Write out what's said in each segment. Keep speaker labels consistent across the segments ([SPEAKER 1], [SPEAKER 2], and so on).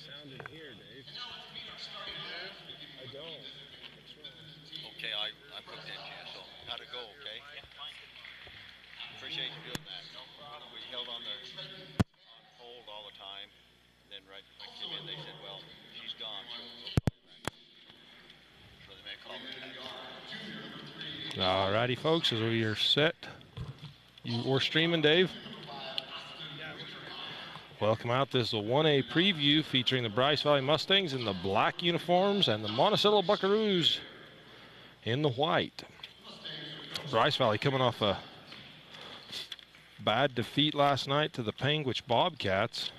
[SPEAKER 1] sound in here, Dave. I don't. What's wrong?
[SPEAKER 2] Okay, I put that to you, so gotta go, okay? Appreciate you doing that. No problem. We held on hold all the time, and then right when I came in, they said, well, she's gone, so we'll call you back. So they may call me back.
[SPEAKER 3] All righty, folks, as we are set. We're streaming, Dave. Welcome out. This is a 1A preview featuring the Bryce Valley Mustangs in the black uniforms and the Monticello Buckaroos in the white. Bryce Valley coming off a bad defeat last night to the Panguitch Bobcats.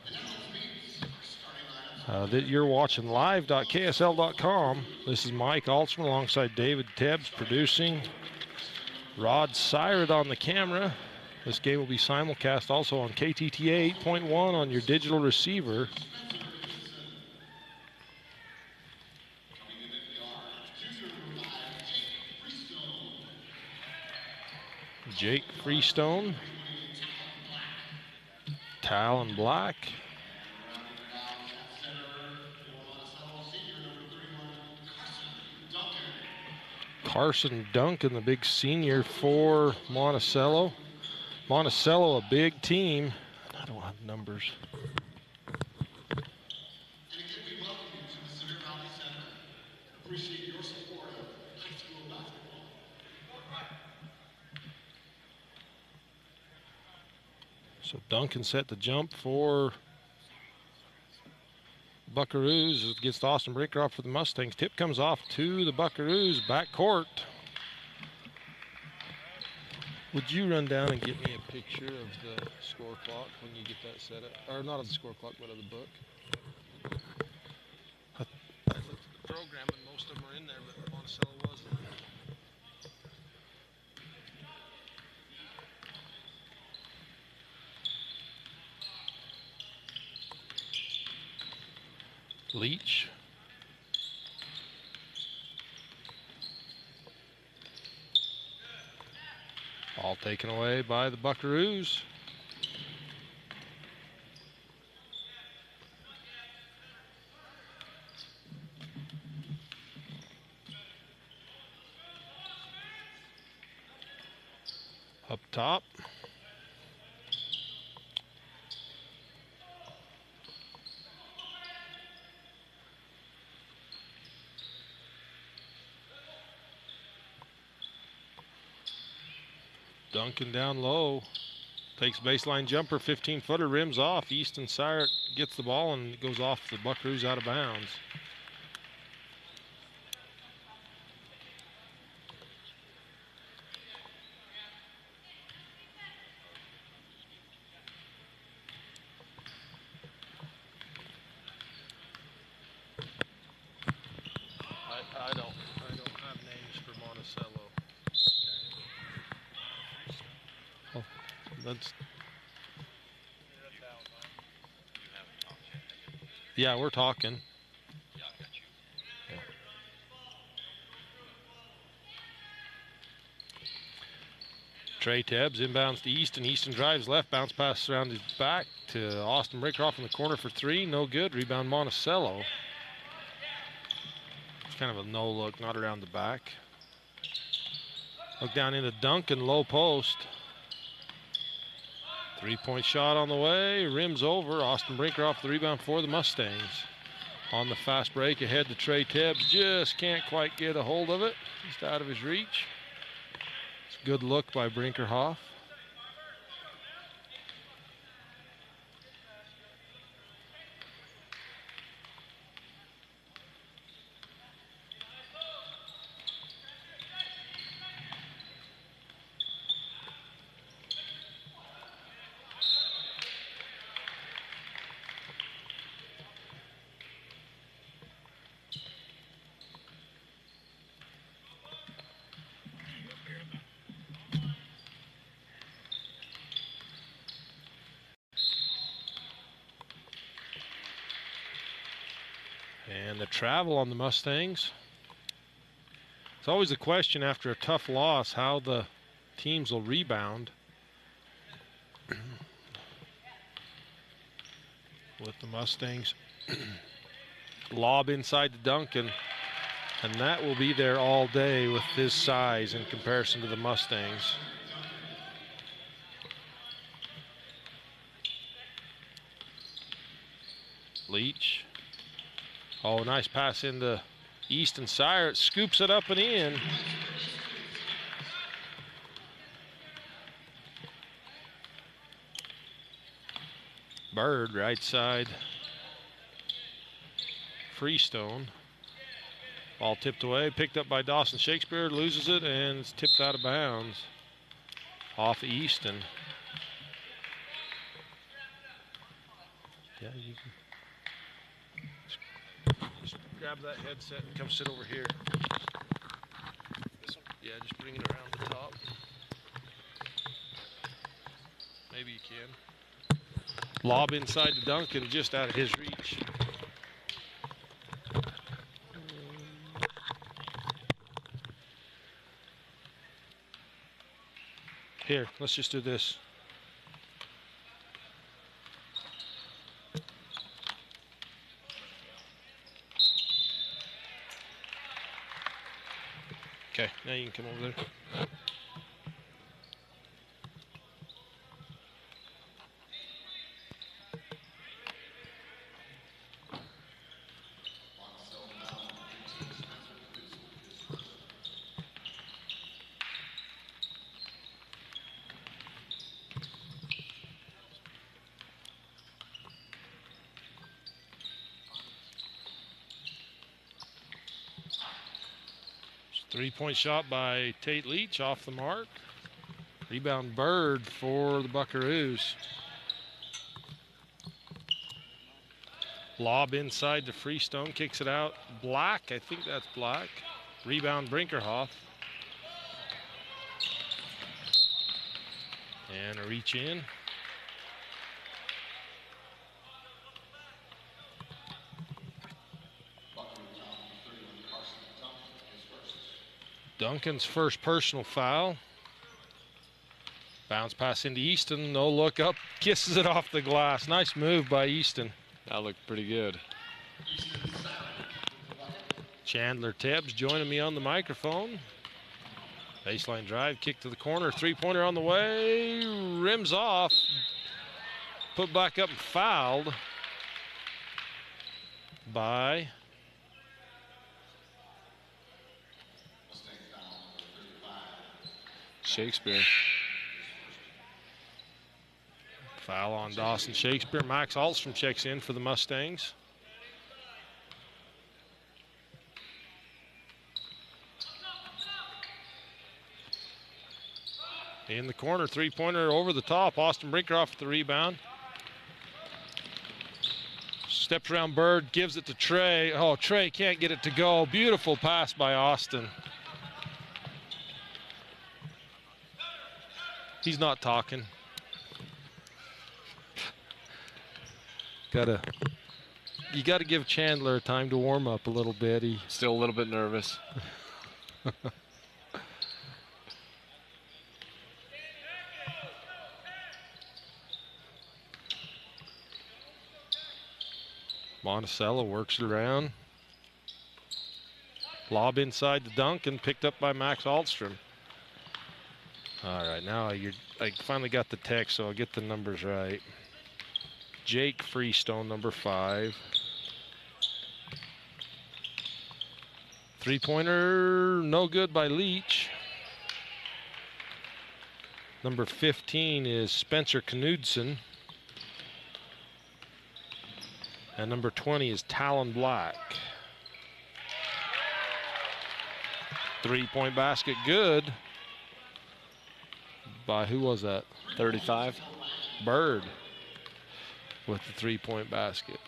[SPEAKER 3] That you're watching live.ksl.com. This is Mike Altsman alongside David Tebbs producing. Rod Syred on the camera. This game will be simulcast also on KTTA 8.1 on your digital receiver. Jake Freestone. Talon Black. Carson Duncan, the big senior for Monticello. Monticello, a big team. I don't have numbers. So Duncan set the jump for Buckaroos against Austin Brinkroff for the Mustangs. Tip comes off to the Buckaroos back court. Would you run down and get me a picture of the score clock when you get that set up? Or not of the score clock, but of the book. I looked at the program and most of them are in there, but Monticello wasn't. Leach. All taken away by the Buckaroos. Up top. Duncan down low. Takes baseline jumper, 15-footer, rims off. Easton Sire gets the ball and goes off the Buckaroos out of bounds. I don't have names for Monticello. Oh, that's. Yeah, we're talking.
[SPEAKER 2] Yeah, I got you.
[SPEAKER 3] Yeah. Trey Tebbs inbounds to Easton. Easton drives left, bounce pass around his back to Austin Brinkroff in the corner for three. No good. Rebound Monticello. It's kind of a no look, not around the back. Look down into Duncan, low post. Three-point shot on the way, rims over. Austin Brinkroff the rebound for the Mustangs. On the fast break ahead to Trey Tebbs, just can't quite get a hold of it. Just out of his reach. It's a good look by Brinkerhoff. And the travel on the Mustangs. It's always a question after a tough loss how the teams will rebound. With the Mustangs Lob inside to Duncan. And that will be there all day with his size in comparison to the Mustangs. Leach. Oh, nice pass into Easton. Sire scoops it up and in. Bird, right side. Freestone. Ball tipped away, picked up by Dawson Shakespeare, loses it, and it's tipped out of bounds. Off Easton. Yeah, you can just grab that headset and come sit over here. This one? Yeah, just bring it around the top. Maybe you can. Lob inside to Duncan, just out of his reach. Here, let's just do this. Okay, now you can come over there. Three-point shot by Tate Leach off the mark. Rebound Bird for the Buckaroos. Lob inside to Freestone, kicks it out. Black, I think that's Black. Rebound Brinkerhoff. And a reach in. Duncan's first personal foul. Bounce pass into Easton. No look up. Kisses it off the glass. Nice move by Easton.
[SPEAKER 4] That looked pretty good.
[SPEAKER 3] Chandler Tebbs joining me on the microphone. Baseline drive. Kick to the corner. Three-pointer on the way. Rims off. Put back up and fouled by
[SPEAKER 4] Shakespeare.
[SPEAKER 3] Foul on Dawson Shakespeare. Max Alstrom checks in for the Mustangs. In the corner, three-pointer over the top. Austin Brinkerhoff with the rebound. Steps around Bird, gives it to Trey. Oh, Trey can't get it to go. Beautiful pass by Austin. He's not talking. You gotta give Chandler time to warm up a little bit. He's
[SPEAKER 4] still a little bit nervous.
[SPEAKER 3] Monticello works it around. Lob inside to Duncan, picked up by Max Alstrom. All right, now I finally got the text, so I'll get the numbers right. Jake Freestone, number 5. Three-pointer, no good by Leach. Number 15 is Spencer Knudsen. And number 20 is Talon Black. Three-point basket, good. By who was that?
[SPEAKER 4] 35.
[SPEAKER 3] Bird with the three-point basket.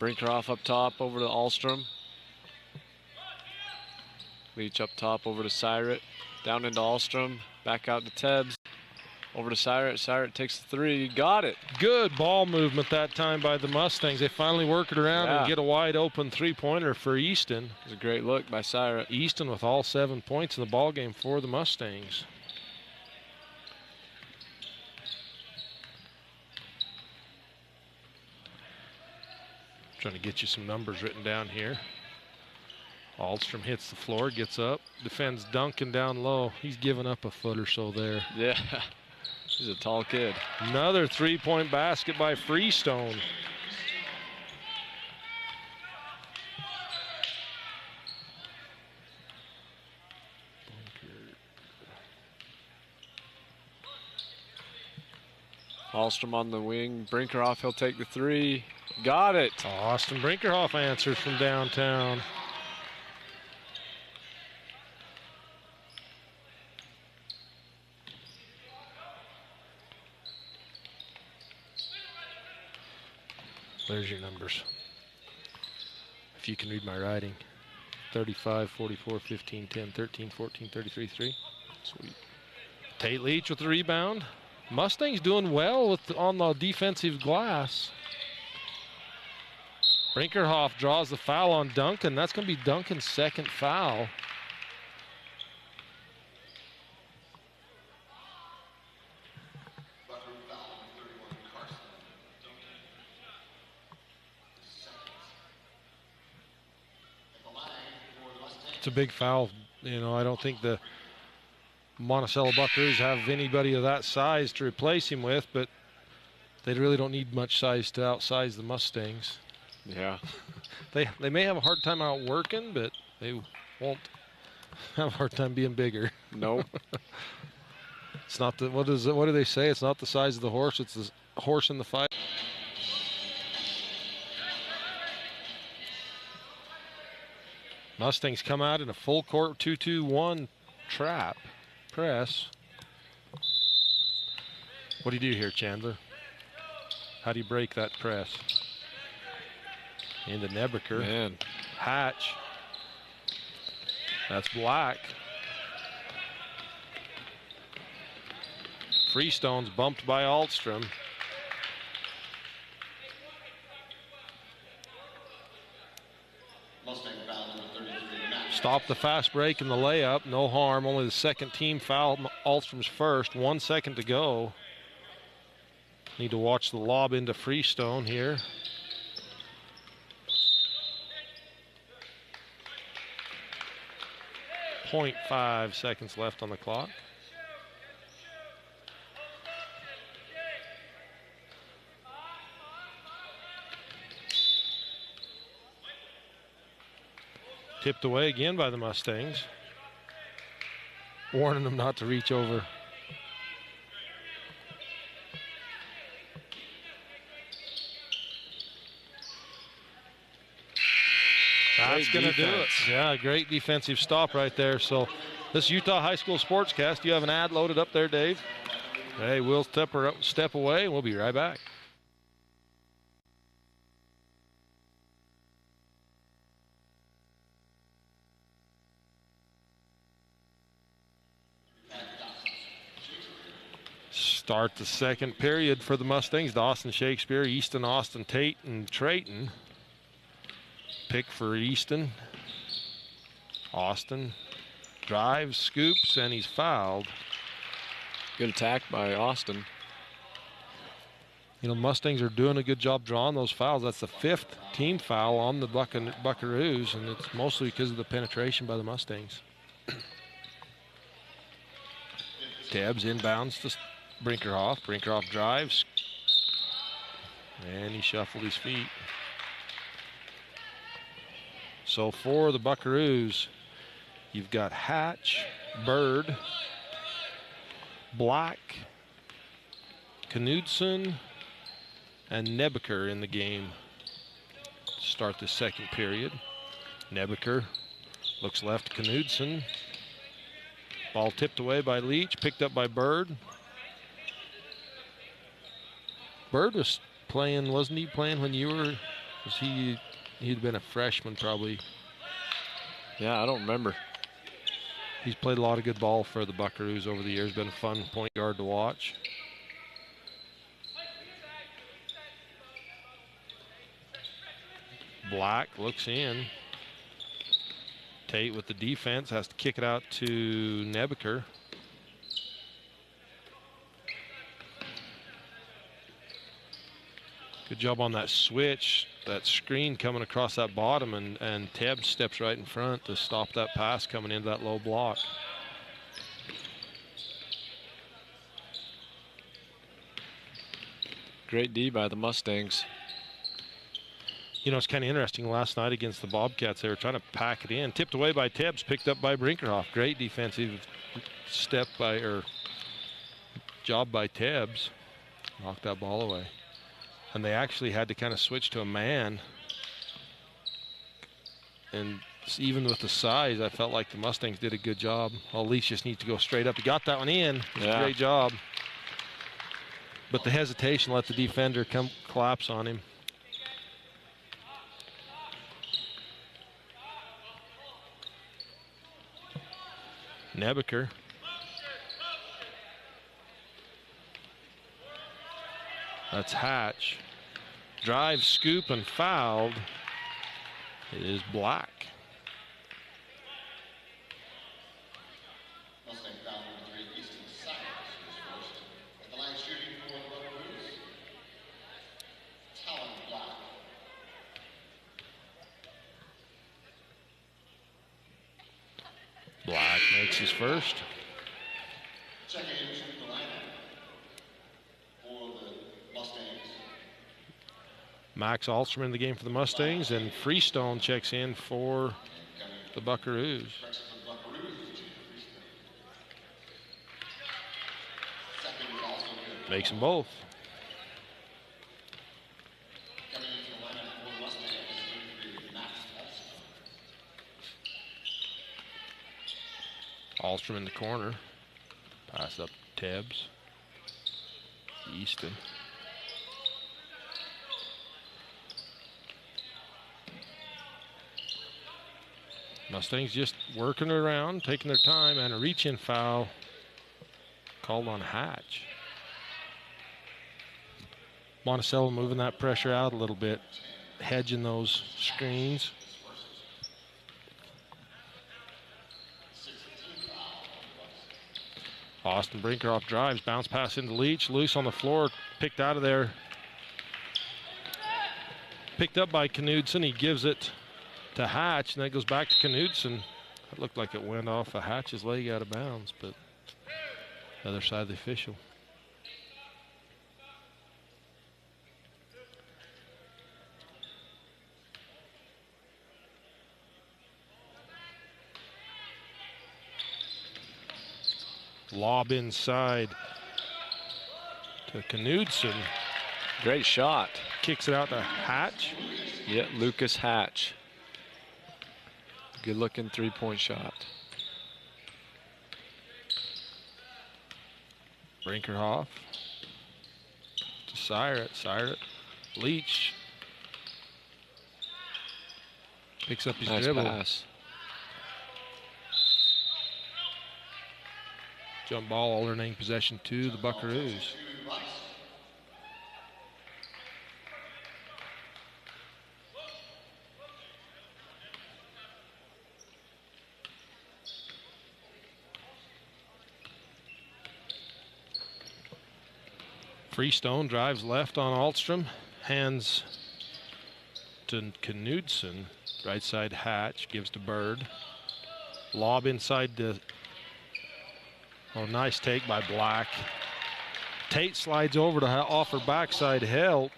[SPEAKER 4] Brinkerhoff up top over to Alstrom. Leach up top over to Syret. Down into Alstrom. Back out to Tebbs. Over to Syret. Syret takes the three. Got it.
[SPEAKER 3] Good ball movement that time by the Mustangs. They finally work it around and get a wide open three-pointer for Easton.
[SPEAKER 4] It was a great look by Syret.
[SPEAKER 3] Easton with all 7 points in the ball game for the Mustangs. Trying to get you some numbers written down here. Alstrom hits the floor, gets up, defends Duncan down low. He's giving up a foot or so there.
[SPEAKER 4] Yeah, he's a tall kid.
[SPEAKER 3] Another three-point basket by Freestone.
[SPEAKER 4] Alstrom on the wing. Brinkerhoff, he'll take the three. Got it.
[SPEAKER 3] Austin Brinkerhoff answers from downtown. There's your numbers. If you can read my writing. 35, 44, 15, 10, 13, 14, 33, 3. Sweet. Tate Leach with the rebound. Mustangs doing well on the defensive glass. Brinkerhoff draws the foul on Duncan. That's going to be Duncan's second foul. It's a big foul. You know, I don't think the Monticello Buckaroos have anybody of that size to replace him with, but they really don't need much size to outsize the Mustangs.
[SPEAKER 4] Yeah.
[SPEAKER 3] They may have a hard time outworking, but they won't have a hard time being bigger.
[SPEAKER 4] Nope.
[SPEAKER 3] It's not the, what do they say? It's not the size of the horse, it's the horse in the fight. Mustangs come out in a full court 2-2-1 trap press. What do you do here, Chandler? How do you break that press? Into Nebeker.
[SPEAKER 4] Man.
[SPEAKER 3] Hatch. That's Black. Freestone's bumped by Alstrom. Stop the fast break and the layup. No harm. Only the second team foul. Alstrom's first. 1 second to go. Need to watch the lob into Freestone here. .5 seconds left on the clock. Tipped away again by the Mustangs. Warning them not to reach over. That's going to do it. Yeah, great defensive stop right there. So this Utah High School Sportscast, you have an ad loaded up there, Dave? Hey, we'll step away, and we'll be right back. Start the second period for the Mustangs. Dawson Shakespeare, Easton, Austin, Tate, and Trayton. Pick for Easton. Austin drives, scoops, and he's fouled.
[SPEAKER 4] Good attack by Austin.
[SPEAKER 3] You know, Mustangs are doing a good job drawing those fouls. That's the fifth team foul on the Buckaroos, and it's mostly because of the penetration by the Mustangs. Tebbs inbounds to Brinkerhoff. Brinkerhoff drives, and he shuffled his feet. So for the Buckaroos, you've got Hatch, Bird, Black, Knudsen, and Nebeker in the game to start the second period. Nebeker looks left to Knudsen. Ball tipped away by Leach, picked up by Bird. Bird was playing, wasn't he playing when you were, he'd been a freshman probably.
[SPEAKER 4] Yeah, I don't remember.
[SPEAKER 3] He's played a lot of good ball for the Buckaroos over the years. Been a fun point guard to watch. Black looks in. Tate with the defense has to kick it out to Nebeker. Good job on that switch, that screen coming across that bottom, and Tebb steps right in front to stop that pass coming into that low block.
[SPEAKER 4] Great D by the Mustangs.
[SPEAKER 3] You know, it's kind of interesting. Last night against the Bobcats, they were trying to pack it in. Tipped away by Tebbs, picked up by Brinkerhoff. Great defensive step by, or job by Tebbs. Knocked that ball away. And they actually had to kind of switch to a man. And even with the size, I felt like the Mustangs did a good job. Well, Leach just needs to go straight up. He got that one in.
[SPEAKER 4] Yeah.
[SPEAKER 3] Great job. But the hesitation let the defender come collapse on him. Nebeker. That's Hatch. Drive, scoop, and fouled. It is Black.
[SPEAKER 5] Mustang foul number 3, Easton Cyrus is first. At the line shooting for the Buckaroos, Talon Black.
[SPEAKER 3] Black makes his first.
[SPEAKER 5] Checking into the lineup for the Mustangs.
[SPEAKER 3] Max Alsterman in the game for the Mustangs, and Freestone checks in for the Buckaroos.
[SPEAKER 5] Correction for the Buckaroos. Second is also good.
[SPEAKER 3] Makes them both.
[SPEAKER 5] Coming into the lineup for the Mustangs is Max Alston.
[SPEAKER 3] Alstrom in the corner. Pass up to Tebbs. Easton. Mustangs just working around, taking their time, and a reach-in foul called on Hatch. Monticello moving that pressure out a little bit, hedging those screens. Austin Brinkerhoff drives, bounce pass into Leach, loose on the floor, picked out of there. Picked up by Knudsen, he gives it to Hatch, and that goes back to Knudsen. It looked like it went off of Hatch's leg out of bounds, but the other side of the official. Lob inside to Knudsen.
[SPEAKER 4] Great shot.
[SPEAKER 3] Kicks it out to Hatch.
[SPEAKER 4] Yeah, Lucas Hatch. Good looking three-point shot.
[SPEAKER 3] Brinkerhoff to Syret. Syret. Leach. Picks up his
[SPEAKER 4] Nice
[SPEAKER 3] dribble.
[SPEAKER 4] pass.
[SPEAKER 3] Jump ball alternating possession to the Buckaroos. Freestone drives left on Alstrom, hands to Knudsen, right side Hatch, gives to Bird. Lob inside to, oh, nice take by Black. Tate slides over to offer backside help,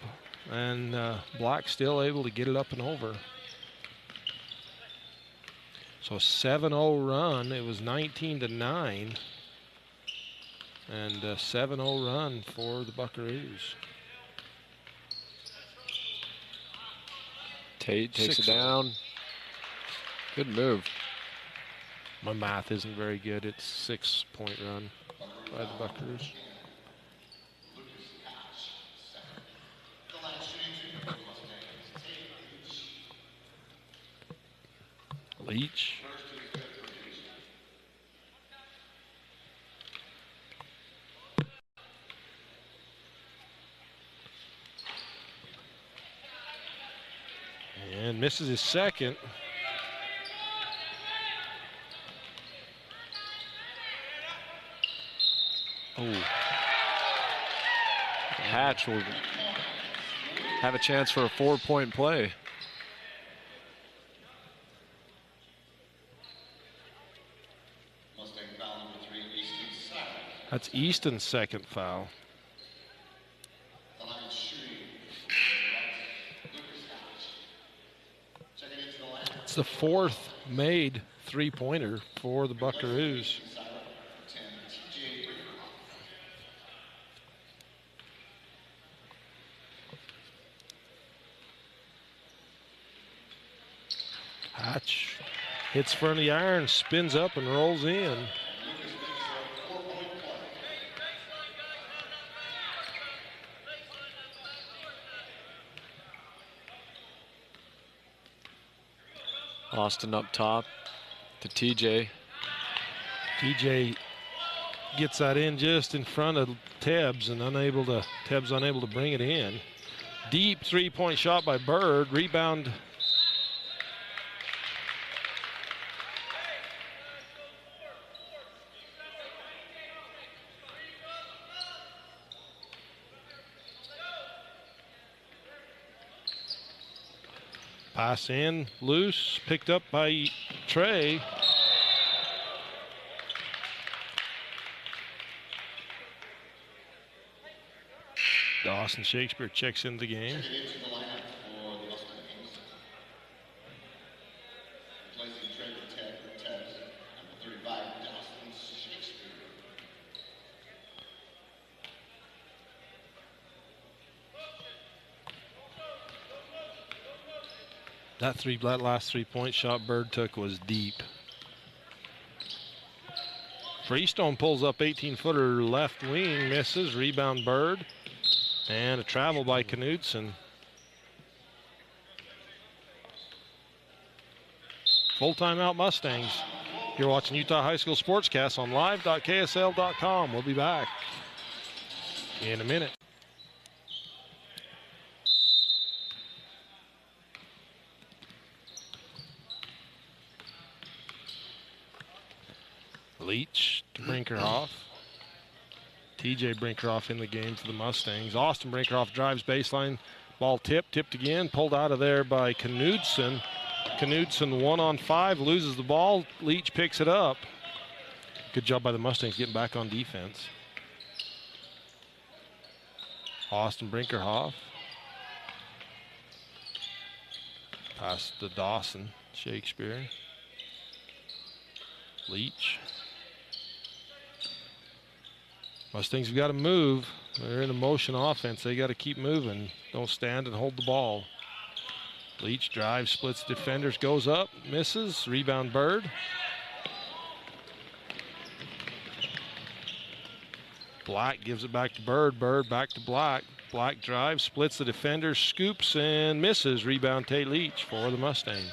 [SPEAKER 3] and Black still able to get it up and over. So 7-0 run, it was 19-9. And a 7-0 run for the Buckaroos.
[SPEAKER 4] Tate takes
[SPEAKER 3] 6-0.
[SPEAKER 4] it down. Good move.
[SPEAKER 3] My math isn't very good. It's 6-point run by the Buckaroos. Leach. And misses his second.
[SPEAKER 4] Oh. Hatch will have a chance for a 4-point play.
[SPEAKER 5] Mustang foul number 3, Easton Savage.
[SPEAKER 3] That's Easton's second foul.
[SPEAKER 5] The line shooting. Lucas Hatch. Checking into the line.
[SPEAKER 3] It's the fourth made three-pointer for the Buckaroos.
[SPEAKER 5] 10, TJ Brinkerhoff.
[SPEAKER 3] Hatch hits front of the iron, spins up and rolls in.
[SPEAKER 5] Lucas makes a 4-point play.
[SPEAKER 4] Austin up top to TJ.
[SPEAKER 3] TJ gets that in just in front of Tebbs and Tebbs unable to bring it in. Deep three-point shot by Bird. Rebound. Pass in, loose, picked up by Trey. Dawson Shakespeare checks into the game.
[SPEAKER 5] Checking into the lineup for the Mustangs. Replacing Trey with Tebbs, number 35, Dawson Shakespeare.
[SPEAKER 3] That last three-point shot Bird took was deep. Freestone pulls up 18-footer left wing, misses. Rebound Bird. And a travel by Knudsen. Full timeout Mustangs. You're watching Utah High School Sportscast on live.ksl.com. We'll be back in a minute. Leach to Brinkerhoff. TJ Brinkerhoff in the game for the Mustangs. Austin Brinkerhoff drives baseline. Ball tipped again. Pulled out of there by Knudsen. Knudsen 1-on-5, loses the ball. Leach picks it up. Good job by the Mustangs getting back on defense. Austin Brinkerhoff. Pass to Dawson Shakespeare. Leach. Mustangs have got to move. They're in a motion offense. They got to keep moving. Don't stand and hold the ball. Leach drives, splits defenders, goes up, misses. Rebound Bird. Black gives it back to Bird. Bird back to Black. Black drives, splits the defenders, scoops and misses. Rebound Tate Leach for the Mustangs.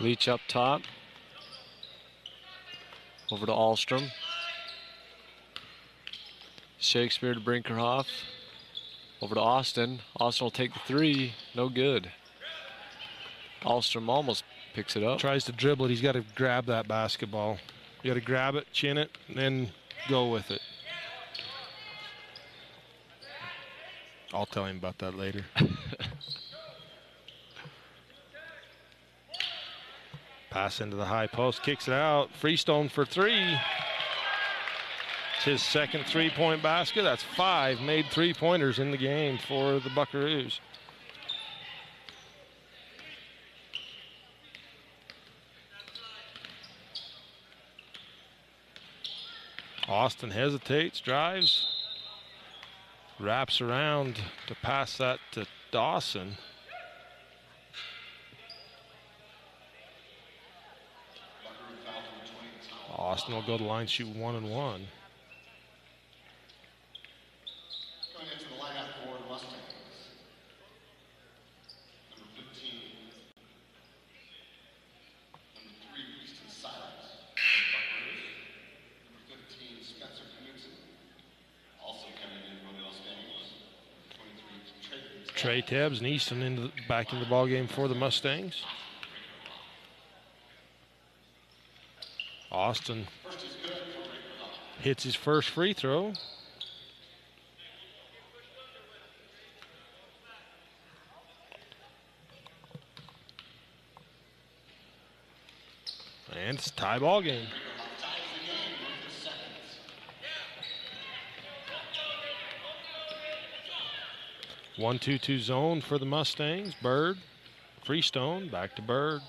[SPEAKER 4] Leach up top. Over to Ahlstrom. Shakespeare to Brinkerhoff. Over to Austin. Austin will take the three. No good. Ahlstrom almost picks it up.
[SPEAKER 3] Tries to dribble it. He's got to grab that basketball. You got to grab it, chin it, and then go with it. I'll tell him about that later. Pass into the high post, kicks it out. Freestone for three. It's his second three-point basket. That's 5 made three-pointers in the game for the Buckaroos. Austin hesitates, drives, wraps around to pass that to Dawson. Austin will go to the line, shoot 1 and 1.
[SPEAKER 5] Going into the lineup for the Mustangs. Number 15. Number 3, Easton Silence. Number 15, Spencer Knudsen. Also coming in for the Mustangs. 23,
[SPEAKER 3] Trey Tebbs and Easton back in the ball game for the Mustangs. Austin hits his first free throw. And it's a tie ball game. One, 2-2 zone for the Mustangs. Bird, Freestone, back to Bird.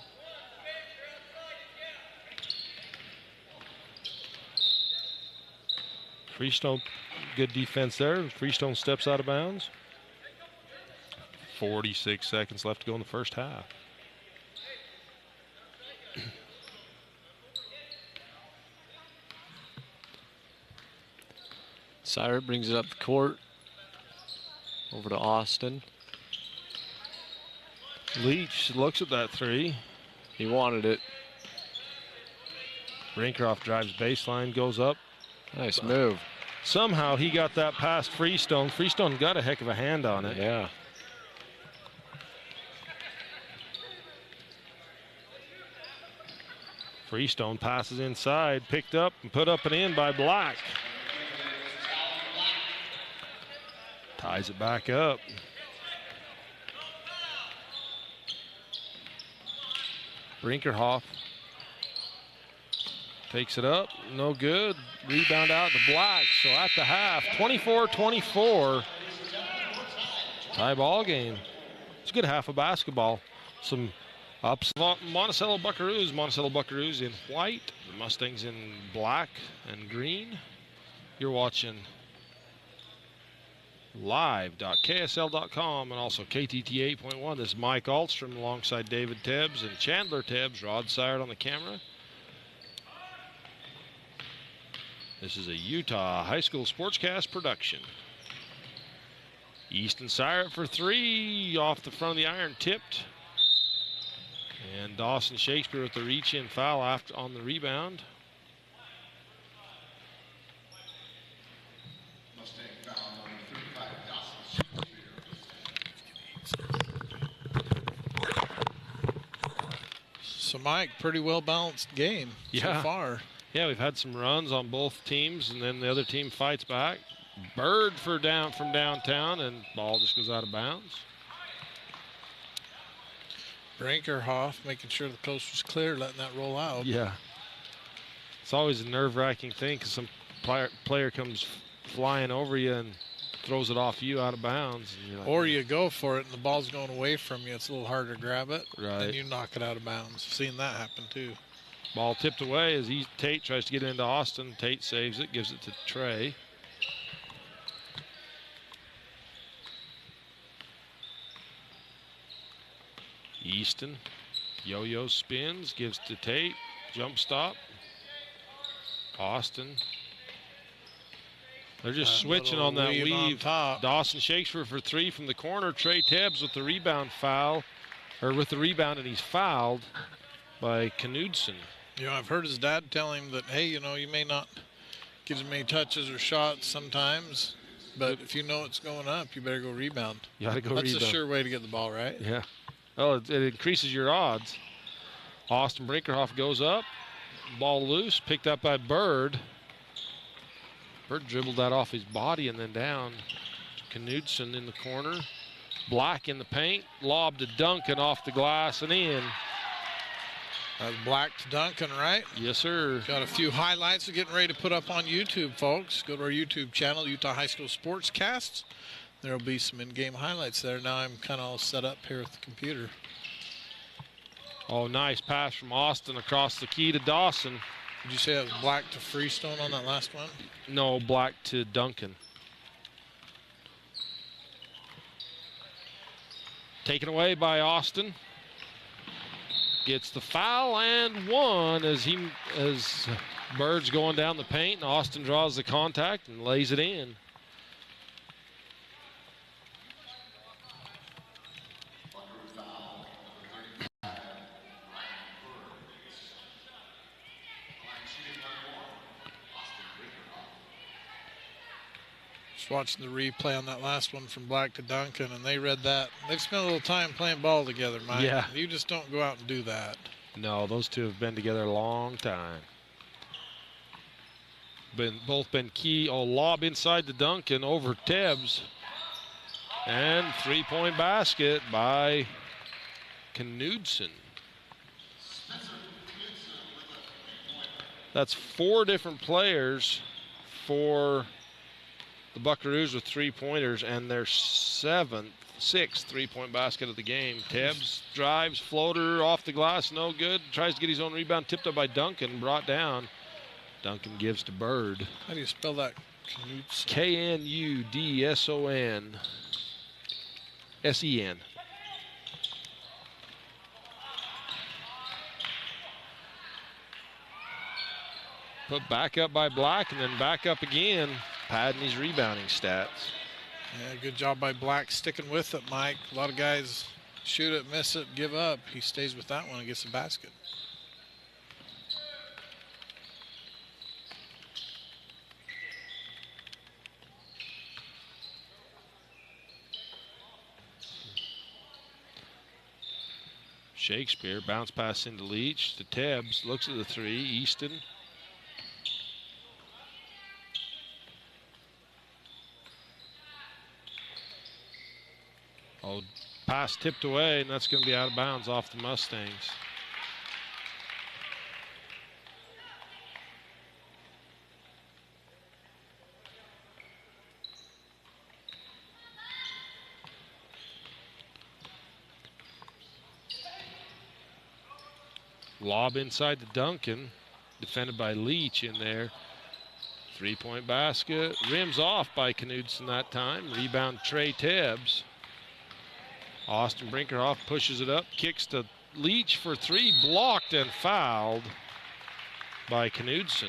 [SPEAKER 3] Freestone, good defense there. Freestone steps out of bounds. 46 seconds left to go in the first half.
[SPEAKER 4] Sire brings it up the court. Over to Austin.
[SPEAKER 3] Leach looks at that three.
[SPEAKER 4] He wanted it.
[SPEAKER 3] Brinkhoff drives baseline, goes up.
[SPEAKER 4] Nice move.
[SPEAKER 3] Somehow he got that past Freestone. Freestone got a heck of a hand on it.
[SPEAKER 4] Yeah.
[SPEAKER 3] Freestone passes inside, picked up and put up and in by Black. Ties it back up. Brinkerhoff takes it up, no good. Rebound out to Black. So at the half, 24-24. Tie ball game. It's a good half of basketball. Some ups. Monticello Buckaroos in white. The Mustangs in black and green. You're watching live.ksl.com and also KTT 8.1. This is Mike Ahlstrom alongside David Tebbs and Chandler Tebbs. Rod Sired on the camera. This is a Utah High School Sportscast production. Easton Sired for three. Off the front of the iron, tipped. And Dawson Shakespeare with the reach-in foul after on the rebound.
[SPEAKER 1] So, Mike, pretty well-balanced game so far.
[SPEAKER 3] Yeah, we've had some runs on both teams, and then the other team fights back. Bird from downtown, and ball just goes out of bounds.
[SPEAKER 1] Brinkerhoff making sure the coast was clear, letting that roll out.
[SPEAKER 3] Yeah. It's always a nerve-wracking thing because some player comes flying over you and throws it off you out of bounds. And you're like,
[SPEAKER 1] or you go for it and the ball's going away from you. It's a little harder to grab it.
[SPEAKER 3] Right.
[SPEAKER 1] And you knock it out of bounds. Seen that happen too.
[SPEAKER 3] Ball tipped away as Tate tries to get into Austin. Tate saves it, gives it to Trey. Easton, yo-yo spins, gives to Tate, jump stop. Austin. They're just switching on that weave. Dawson Shakespeare for three from the corner. Trey Tebbs with the rebound foul, or with the rebound, and he's fouled by Knudsen.
[SPEAKER 1] You know, I've heard his dad tell him that, hey, you know, you may not get as many touches or shots sometimes, but if you know it's going up, you better go rebound.
[SPEAKER 3] You got to go rebound.
[SPEAKER 1] That's a sure way to get the ball, right?
[SPEAKER 3] Yeah. Oh, it increases your odds. Austin Brinkerhoff goes up. Ball loose, picked up by Bird. Bird dribbled that off his body and then down. Knudsen in the corner. Black in the paint. Lob to Duncan off the glass and in.
[SPEAKER 1] That's Black to Duncan, right?
[SPEAKER 3] Yes, sir.
[SPEAKER 1] Got a few highlights we're getting ready to put up on YouTube, folks. Go to our YouTube channel, Utah High School Sportscasts. There will be some in-game highlights there. Now I'm kind of all set up here with the computer.
[SPEAKER 3] Oh, nice pass from Austin across the key to Dawson.
[SPEAKER 1] Did you say that was Black to Freestone on that last one?
[SPEAKER 3] No, Black to Duncan. Taken away by Austin. Gets the foul and one as Bird's going down the paint, and Austin draws the contact and lays it in.
[SPEAKER 1] Just watching the replay on that last one from Black to Duncan, and they read that. They've spent a little time playing ball together, Mike.
[SPEAKER 3] Yeah.
[SPEAKER 1] You just don't go out and do that.
[SPEAKER 3] No, those two have been together a long time. both been key. Oh, lob inside to Duncan over Tebbs. And three-point basket by Knudsen. That's 4 different players for the Buckaroos with 3-pointers, and their 6th three-point basket of the game. Tebbs drives, floater off the glass, no good. Tries to get his own rebound, tipped up by Duncan, brought down. Duncan gives to Bird.
[SPEAKER 1] How do you spell that? Knudsen.
[SPEAKER 3] Knudson. Sen. Put back up by Black and then back up again, padding his rebounding stats.
[SPEAKER 1] Yeah, good job by Black sticking with it, Mike. A lot of guys shoot it, miss it, give up. He stays with that one and gets the basket.
[SPEAKER 3] Shakespeare, bounce pass into Leach to Tebbs, looks at the three, Easton. Oh, pass tipped away, and that's going to be out of bounds off the Mustangs. Lob inside to Duncan, defended by Leach in there. Three-point basket, rims off by Knudsen that time. Rebound Trey Tebbs. Austin Brinkerhoff pushes it up, kicks to Leach for three, blocked and fouled by Knudsen.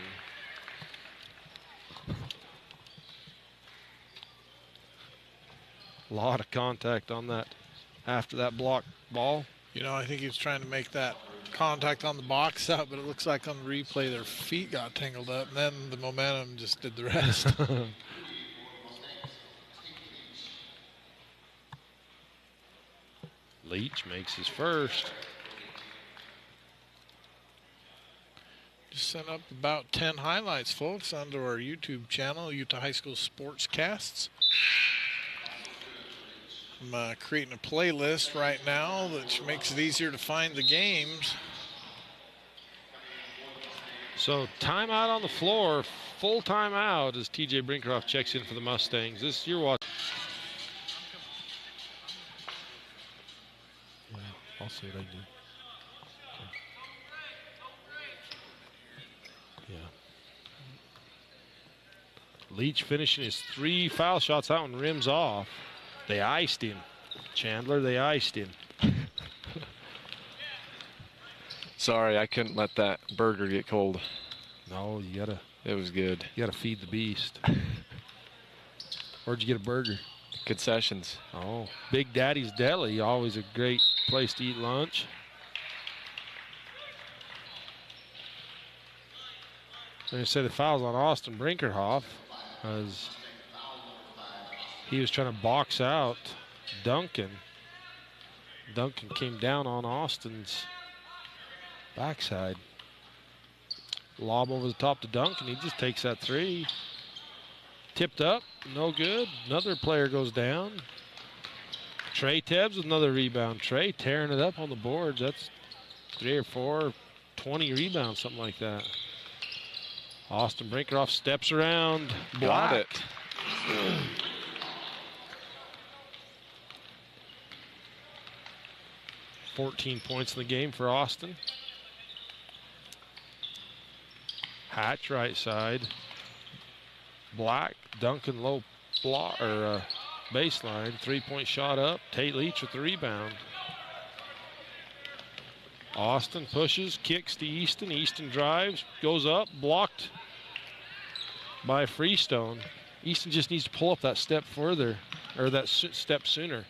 [SPEAKER 3] A lot of contact on that after that blocked ball.
[SPEAKER 1] You know, I think he was trying to make that contact on the box out, but it looks like on the replay their feet got tangled up, and then the momentum just did the rest.
[SPEAKER 3] Leach makes his first.
[SPEAKER 1] Just sent up about 10 highlights, folks, onto our YouTube channel, Utah High School Sportscasts. I'm creating a playlist right now that makes it easier to find the games.
[SPEAKER 3] So timeout on the floor, full timeout as TJ Brinkerhoff checks in for the Mustangs. This you're watching. Yeah, I'll see what I do. Okay. Yeah. Leach finishing his 3 foul shots. That one rims off. They iced him. Chandler, they iced him.
[SPEAKER 4] Sorry, I couldn't let that burger get cold.
[SPEAKER 3] No, you gotta.
[SPEAKER 4] It was good.
[SPEAKER 3] You gotta feed the beast. Where'd you get a burger?
[SPEAKER 4] Concessions.
[SPEAKER 3] Oh, Big Daddy's Deli, always a great place to eat lunch. They said the foul's on Austin Brinkerhoff as he was trying to box out Duncan. Duncan came down on Austin's backside. Lob over the top to Duncan. He just takes that three. Tipped up, no good. Another player goes down. Trey Tebbs with another rebound. Trey tearing it up on the boards. That's 3 or 4, 20 rebounds, something like that. Austin Brinkerhoff steps around.
[SPEAKER 4] Got it.
[SPEAKER 3] 14 points in the game for Austin. Hatch right side. Black, Duncan low block or baseline. 3-point shot up. Tate Leach with the rebound. Austin pushes, kicks to Easton. Easton drives, goes up, blocked by Freestone. Easton just needs to pull up that step further, or that step sooner.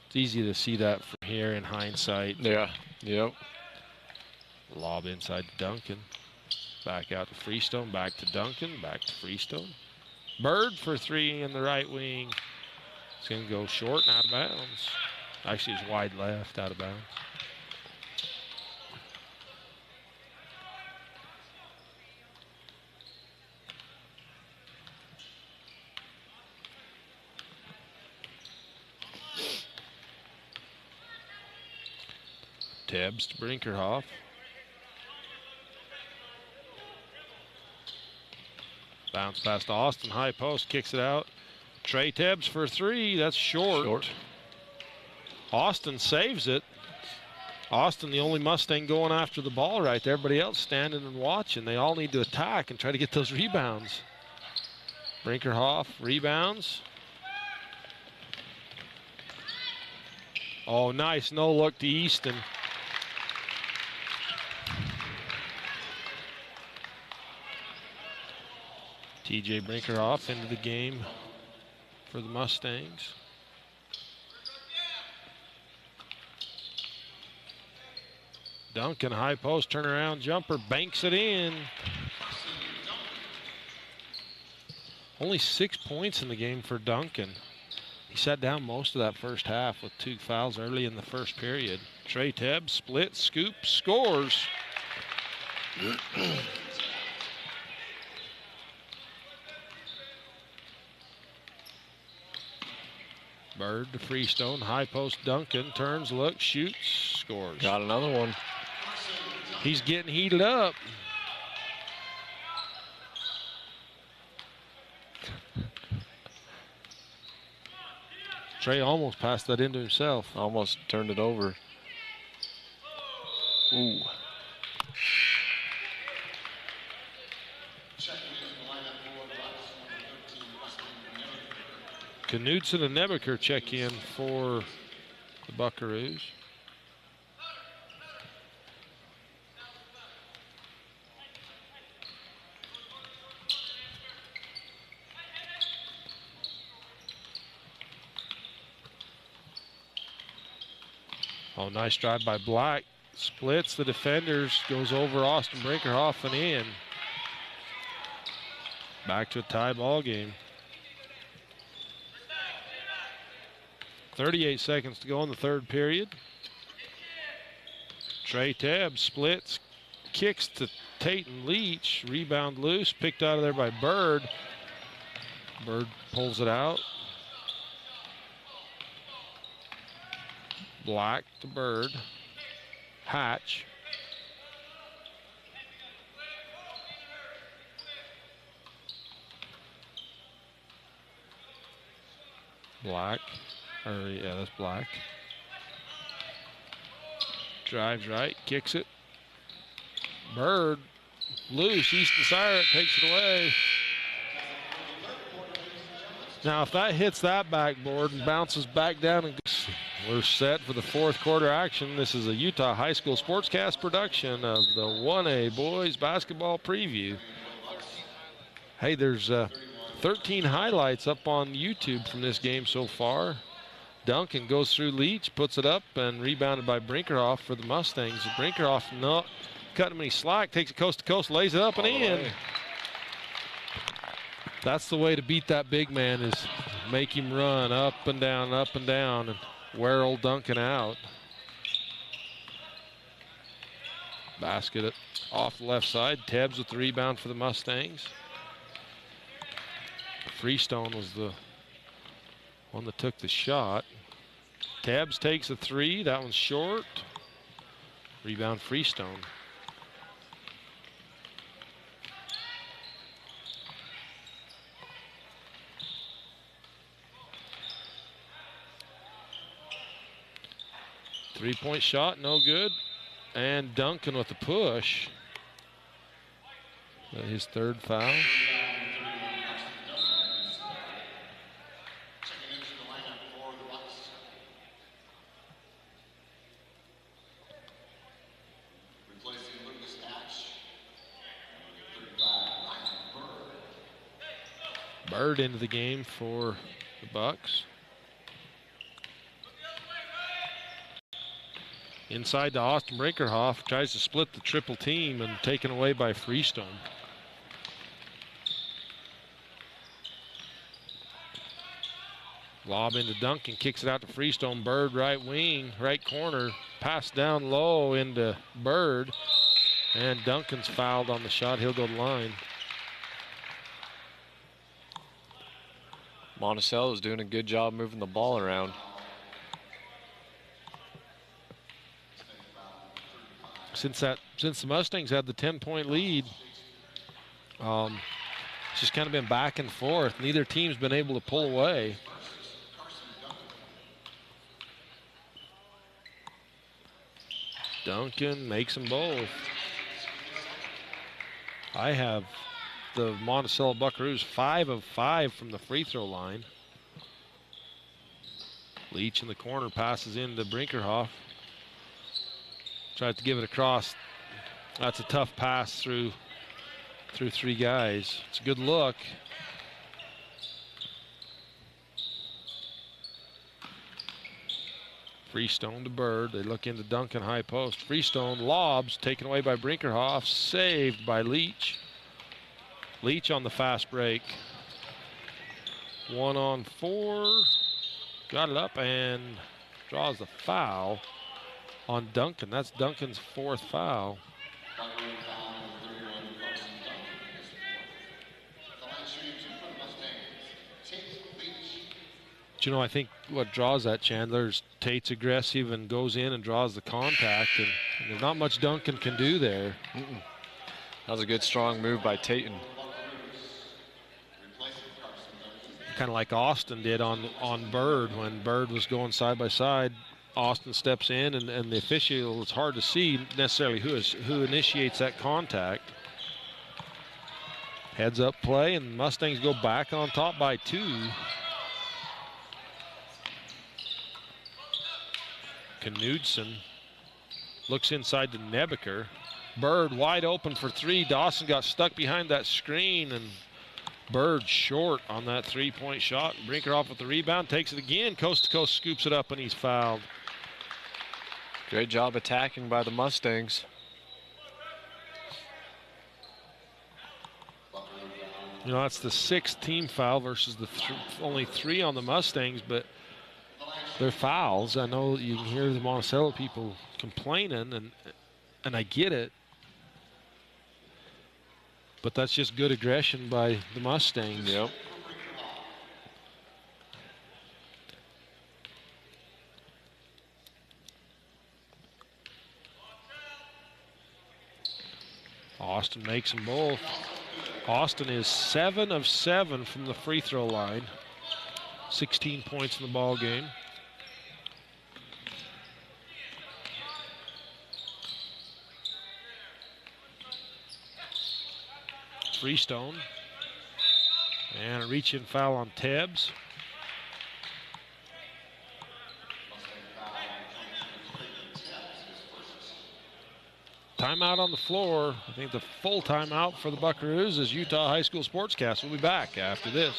[SPEAKER 3] It's easy to see that from here in hindsight.
[SPEAKER 4] Yeah, yep.
[SPEAKER 3] Lob inside to Duncan. Back out to Freestone, back to Duncan, back to Freestone. Bird for 3 in the right wing. It's going to go short and out of bounds. Actually, it's wide left, out of bounds. Tebbs to Brinkerhoff. Bounce past Austin, high post, kicks it out. Trey Tebbs for 3, that's short. Austin saves it. Austin, the only Mustang going after the ball right there. Everybody else standing and watching. They all need to attack and try to get those rebounds. Brinkerhoff rebounds. Oh, nice no look to Easton. TJ Brinkerhoff into the game for the Mustangs. Duncan, high post, turnaround jumper, banks it in. Only 6 points in the game for Duncan. He sat down most of that first half with 2 fouls early in the first period. Trey Tebbs, split, scoop, scores. Bird to Freestone, high post Duncan, turns, looks, shoots, scores.
[SPEAKER 4] Got another one.
[SPEAKER 3] He's getting heated up. Trey almost passed that into himself.
[SPEAKER 4] Almost turned it over. Ooh.
[SPEAKER 3] Knudsen and Nebeker check in for the Buckaroos. Oh, nice drive by Black. Splits the defenders, goes over Austin Brinkerhoff and in. Back to a tie ball game. 38 seconds to go in the third period. Trey Tebbs splits, kicks to Tate and Leach. Rebound loose, picked out of there by Bird. Bird pulls it out. Black to Bird. Hatch. Black. Yeah, that's Black. Drives right, kicks it. Bird loose. Easton Siret takes it away. Now, if that hits that backboard and bounces back down, and we're set for the fourth quarter action. This is a Utah High School Sportscast production of the 1A Boys Basketball Preview. Hey, there's 13 highlights up on YouTube from this game so far. Duncan goes through Leach, puts it up, and rebounded by Brinkerhoff for the Mustangs. Brinkerhoff not cutting him any slack, takes it coast to coast, lays it up and in. That's the way to beat that big man, is make him run up and down, and wear old Duncan out. Basket it off the left side. Tebbs with the rebound for the Mustangs. Freestone was the one that took the shot. Tebbs takes a 3. That one's short. Rebound Freestone. Three-point shot, no good. And Duncan with the push. His third foul. Bird into the game for the Bucks. Inside to Austin Brinkerhoff, tries to split the triple team and taken away by Freestone. Lob into Duncan, kicks it out to Freestone. Bird right wing, right corner, pass down low into Bird. And Duncan's fouled on the shot, he'll go to the line.
[SPEAKER 4] Monticello is doing a good job moving the ball around.
[SPEAKER 3] since the Mustangs had the 10-point lead, it's just kind of been back and forth. Neither team's been able to pull away. Duncan makes them both. I have the Monticello Buckaroos 5 of 5 from the free throw line. Leach in the corner passes into Brinkerhoff. Tries to give it across. That's a tough pass through 3 guys. It's a good look. Freestone to Bird. They look into Duncan high post. Freestone lobs, taken away by Brinkerhoff, saved by Leach. Leach on the fast break. 1-on-4. Got it up and draws the foul on Duncan. That's Duncan's 4th foul. But, you know, I think what draws that, Chandler's Tate's aggressive and goes in and draws the contact, and there's not much Duncan can do there.
[SPEAKER 4] That was a good, strong move by Tatum.
[SPEAKER 3] Kind of like Austin did on Bird. When Bird was going side by side, Austin steps in, and the official, it's hard to see necessarily who initiates that contact. Heads up play, and Mustangs go back on top by 2. Knudsen looks inside to Nebeker. Bird wide open for 3. Dawson got stuck behind that screen, and Bird short on that 3-point shot. Brinkerhoff with the rebound, takes it again, coast to coast, scoops it up, and he's fouled.
[SPEAKER 4] Great job attacking by the Mustangs.
[SPEAKER 3] You know, that's the 6th team foul versus the only 3 on the Mustangs, but they're fouls. I know you can hear the Monticello people complaining, and I get it. But that's just good aggression by the Mustangs.
[SPEAKER 4] Yep.
[SPEAKER 3] Austin makes them both. Austin is 7 of 7 from the free throw line. 16 points in the ball game. Freestone. And a reach-in foul on Tebbs. Timeout on the floor. I think the full timeout for the Buckaroos is Utah High School Sportscast. We'll be back after this.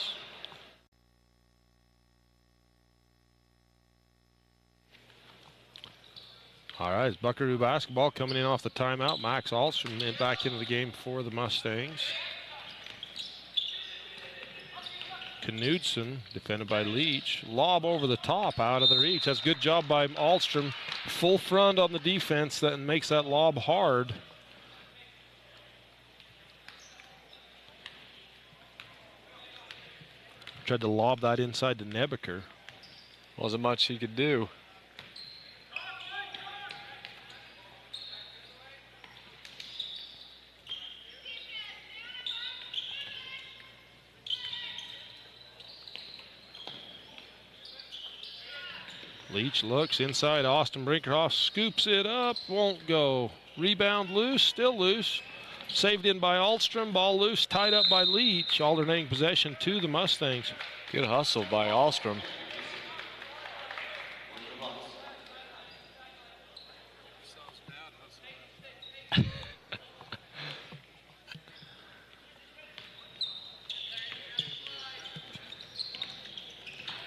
[SPEAKER 3] All right, it's Buckaroo basketball coming in off the timeout. Max Ahlstrom back into the game for the Mustangs. Knudsen, defended by Leach. Lob over the top, out of the reach. That's a good job by Ahlstrom. Full front on the defense that makes that lob hard. Tried to lob that inside to Nebeker.
[SPEAKER 4] Wasn't much he could do.
[SPEAKER 3] Leach looks inside. Austin Brinkerhoff scoops it up. Won't go. Rebound loose. Still loose. Saved in by Ahlstrom. Ball loose. Tied up by Leach. Alternating possession to the Mustangs.
[SPEAKER 4] Good hustle by Ahlstrom.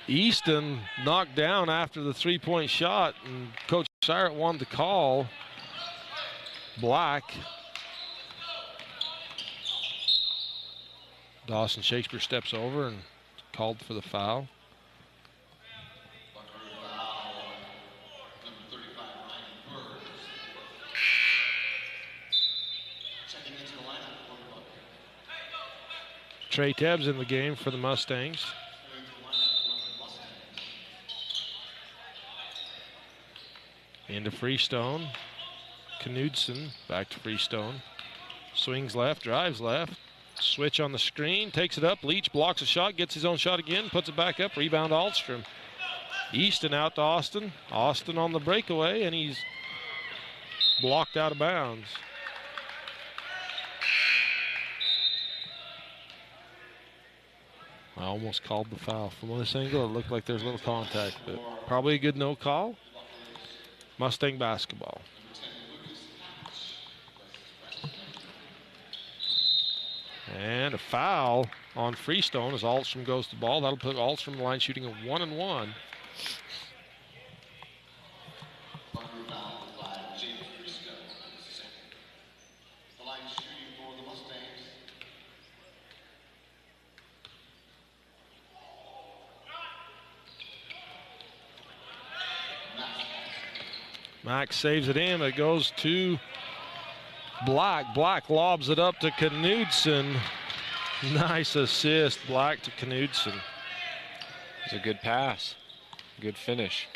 [SPEAKER 3] Easton knocked down after the 3-point shot, and Coach Syrett wanted to call Black. Dawson Shakespeare steps over and called for the foul. Trey Tebbs in the game for the Mustangs. Into Freestone. Knudsen back to Freestone. Swings left, drives left. Switch on the screen, takes it up. Leach blocks a shot, gets his own shot again, puts it back up. Rebound Ahlstrom. Easton out to Austin. Austin on the breakaway, and he's blocked out of bounds. I almost called the foul. From this angle, it looked like there's a little contact, but probably a good no call. Mustang basketball. And a foul on Freestone as Ahlstrom goes to the ball. That'll put Ahlstrom in the line shooting a 1-and-1. Max saves it in. It goes to Black. Black lobs it up to Knudsen. Nice assist, Black to Knudsen.
[SPEAKER 4] It's a good pass. Good finish.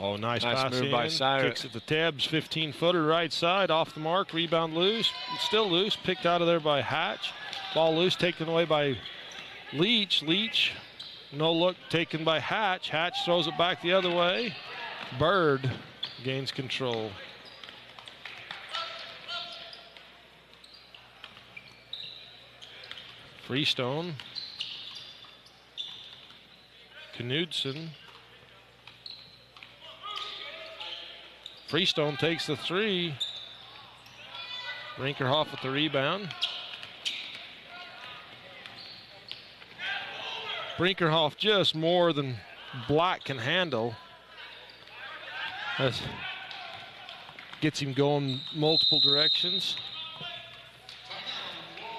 [SPEAKER 3] Oh, nice
[SPEAKER 4] Nice
[SPEAKER 3] pass
[SPEAKER 4] move
[SPEAKER 3] in.
[SPEAKER 4] by Cyrus.
[SPEAKER 3] Kicks it to Tebbs, 15-footer right side, off the mark, rebound loose. It's still loose, picked out of there by Hatch. Ball loose, taken away by Leach. Leach, no look, taken by Hatch. Hatch throws it back the other way. Bird gains control. Freestone. Knudsen. Freestone takes the three. Brinkerhoff with the rebound. Brinkerhoff just more than Black can handle. That gets him going multiple directions.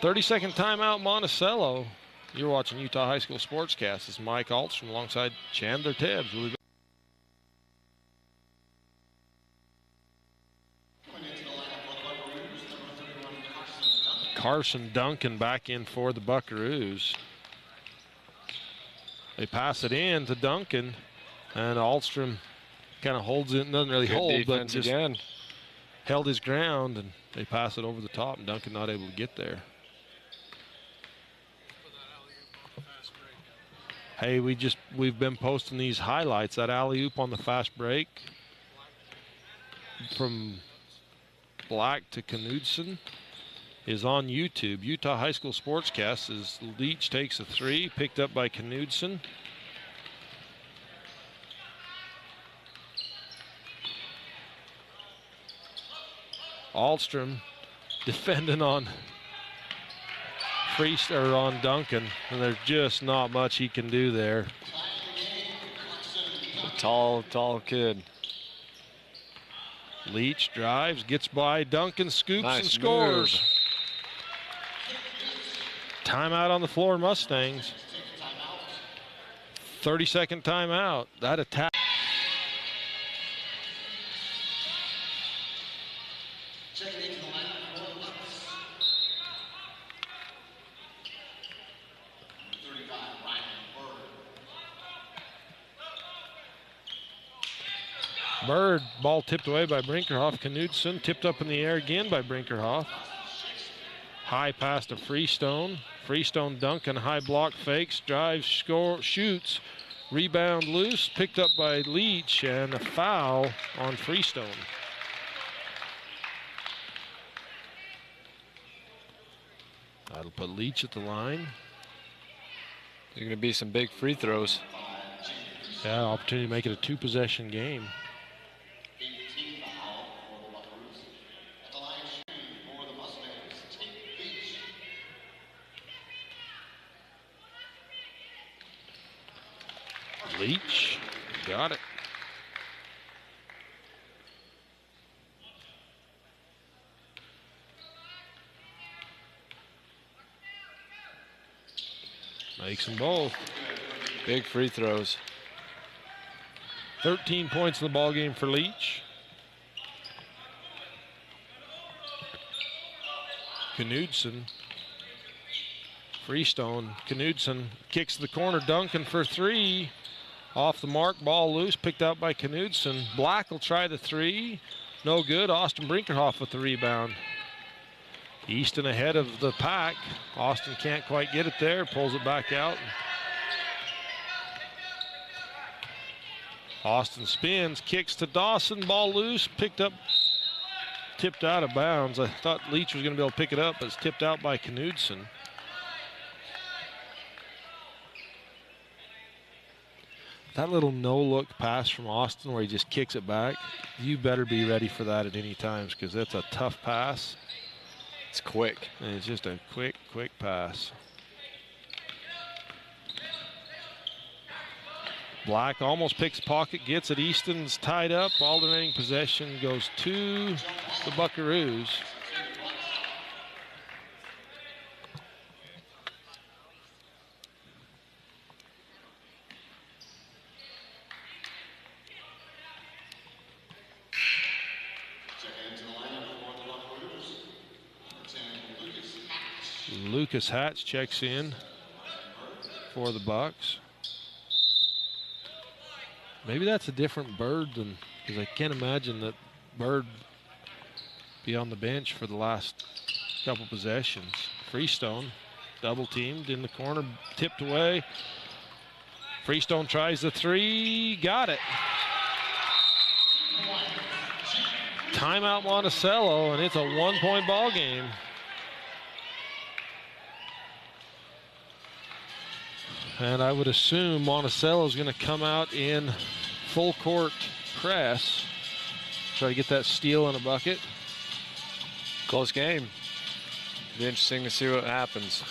[SPEAKER 3] 30-second timeout, Monticello. You're watching Utah High School Sportscast. This is Mike Ahlstrom alongside Chandler Tebbs. We'll be Carson Duncan back in for the Buckaroos. They pass it in to Duncan, and Ahlstrom kind of holds it, doesn't really hold, but just
[SPEAKER 4] again.
[SPEAKER 3] Held his ground, and they pass it over the top, and Duncan not able to get there. Hey, we've been posting these highlights. That alley-oop on the fast break from Black to Knudsen is on YouTube. Utah High School Sportscast as Leach takes a three, picked up by Knudsen. Ahlstrom defending on on Duncan, and there's just not much he can do there.
[SPEAKER 4] A tall kid.
[SPEAKER 3] Leach drives, gets by Duncan, scoops
[SPEAKER 4] Nice
[SPEAKER 3] and scores.
[SPEAKER 4] move.
[SPEAKER 3] Timeout on the floor, Mustangs. 30-second timeout. That attack. Bird, ball tipped away by Brinkerhoff. Knudsen tipped up in the air again by Brinkerhoff. High pass to Freestone. Freestone Duncan, high block, fakes, drives, shoots. Rebound loose, picked up by Leach, and a foul on Freestone. That'll put Leach at the line.
[SPEAKER 4] There's going to be some big free throws.
[SPEAKER 3] Yeah, opportunity to make it a two-possession game. Leach, got it. Makes them both.
[SPEAKER 4] Big free throws.
[SPEAKER 3] 13 points in the ball game for Leach. Knudsen. Freestone. Knudsen kicks to the corner. Duncan for three. Off the mark. Ball loose. Picked out by Knudsen. Black will try the three. No good. Austin Brinkerhoff with the rebound. Easton ahead of the pack. Austin can't quite get it there. Pulls it back out. Austin spins. Kicks to Dawson. Ball loose. Picked up. Tipped out of bounds. I thought Leach was going to be able to pick it up, but it's tipped out by Knudsen. That little no-look pass from Austin where he just kicks it back, you better be ready for that at any times because that's a tough pass.
[SPEAKER 4] It's quick.
[SPEAKER 3] And it's just a quick pass. Black almost picks pocket, gets it. Easton's tied up. Alternating possession goes to the Buckaroos. Lucas Hatch checks in for the Bucks. Maybe that's a different Bird than, because I can't imagine that Bird be on the bench for the last couple possessions. Freestone double teamed in the corner, tipped away. Freestone tries the three, got it. Timeout Monticello, and it's a 1-point ball game. And I would assume Monticello is going to come out in full court press. Try to get that steal in a bucket.
[SPEAKER 4] Close game. Be interesting to see what happens.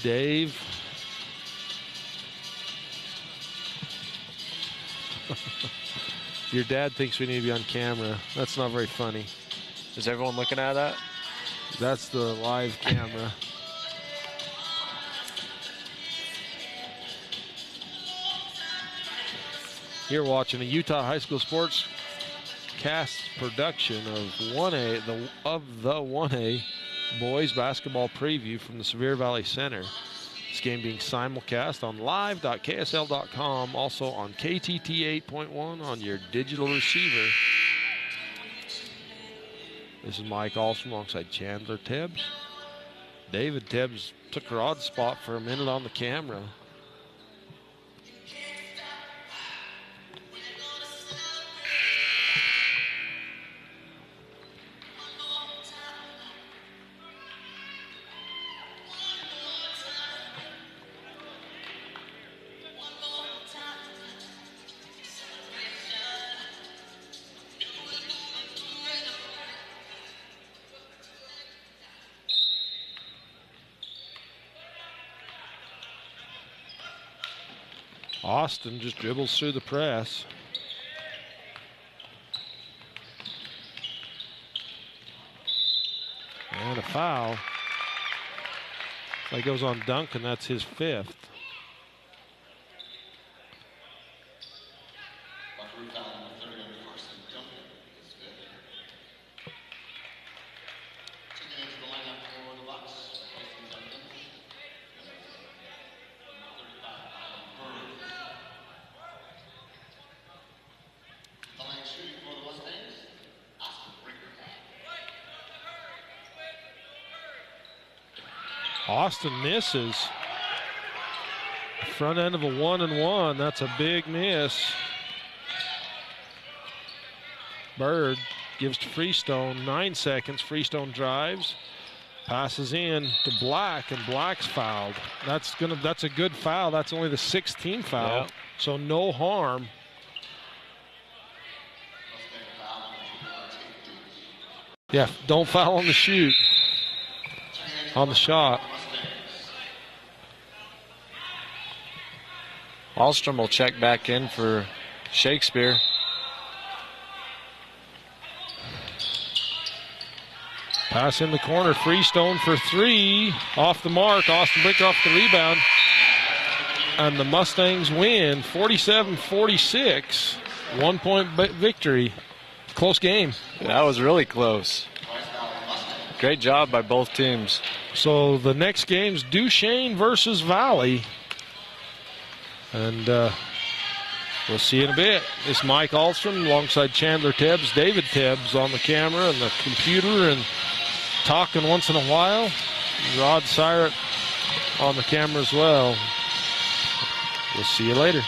[SPEAKER 3] Dave. Your dad thinks we need to be on camera. That's not very funny.
[SPEAKER 4] Is everyone looking at that?
[SPEAKER 3] That's the live camera. You're watching a Utah High School Sports Cast production of 1A, the 1A boys basketball preview from the Sevier Valley Center. This game being simulcast on live.ksl.com, also on KTT 8.1 on your digital receiver. This is Mike Alstrom alongside Chandler Tebbs. David Tebbs took Rod's spot for a minute on the camera. Austin just dribbles through the press. And a foul. That goes on Duncan, that's his fifth. Austin misses. Front end of a 1-and-1. That's a big miss. Bird gives to Freestone. 9 seconds. Freestone drives. Passes in to Black, and Black's fouled. That's a good foul. That's only the 16th foul. Yeah. So no harm. Yeah, don't foul on the shoot. On the shot.
[SPEAKER 4] Alstrom will check back in for Shakespeare.
[SPEAKER 3] Pass in the corner. Freestone for three. Off the mark. Austin Brinker off the rebound. And the Mustangs win 47-46. 1-point victory. Close game.
[SPEAKER 4] That was really close. Great job by both teams.
[SPEAKER 3] So the next game's Duchesne versus Valley. And we'll see you in a bit. It's Mike Alstrom alongside Chandler Tebbs, David Tebbs on the camera and the computer and talking once in a while. Rod Syrett on the camera as well. We'll see you later.